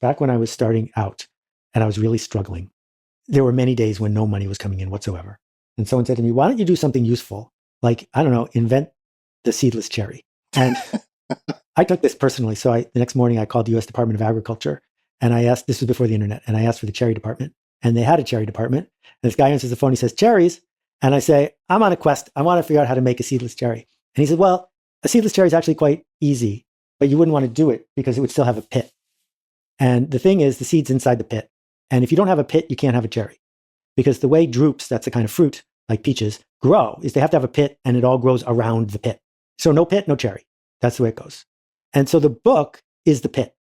back when I was starting out and I was really struggling, there were many days when no money was coming in whatsoever. And someone said to me, why don't you do something useful? Like, I don't know, invent the seedless cherry. And I took this personally. So the next morning I called the US Department of Agriculture and I asked, this was before the internet, and I asked for the cherry department. And they had a cherry department. And this guy answers the phone, he says, cherries. And I say, I'm on a quest. I want to figure out how to make a seedless cherry. And he said, well, a seedless cherry is actually quite easy, but you wouldn't want to do it because it would still have a pit. And the thing is, the seed's inside the pit. And if you don't have a pit, you can't have a cherry. Because the way drupes, that's a kind of fruit, like peaches, grow, is they have to have a pit, and it all grows around the pit. So no pit, no cherry. That's the way it goes. And so the book is the pit.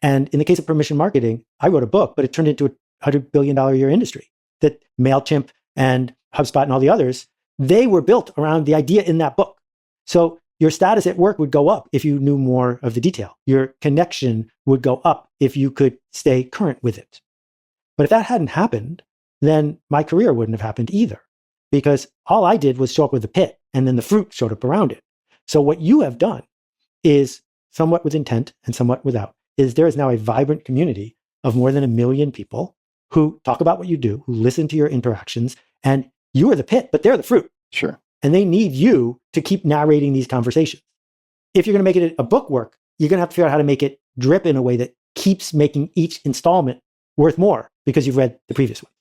And in the case of permission marketing, I wrote a book, but it turned into a $100 billion a year industry. That MailChimp and HubSpot and all the others, they were built around the idea in that book. So your status at work would go up if you knew more of the detail. Your connection would go up if you could stay current with it. But if that hadn't happened, then my career wouldn't have happened either, because all I did was show up with the pit, and then the fruit showed up around it. So what you have done is, somewhat with intent and somewhat without, is there is now a vibrant community of more than 1 million people who talk about what you do, who listen to your interactions, and you are the pit, but they're the fruit. Sure. And they need you to keep narrating these conversations. If you're going to make it a book work, you're going to have to figure out how to make it drip in a way that keeps making each installment worth more because you've read the previous one.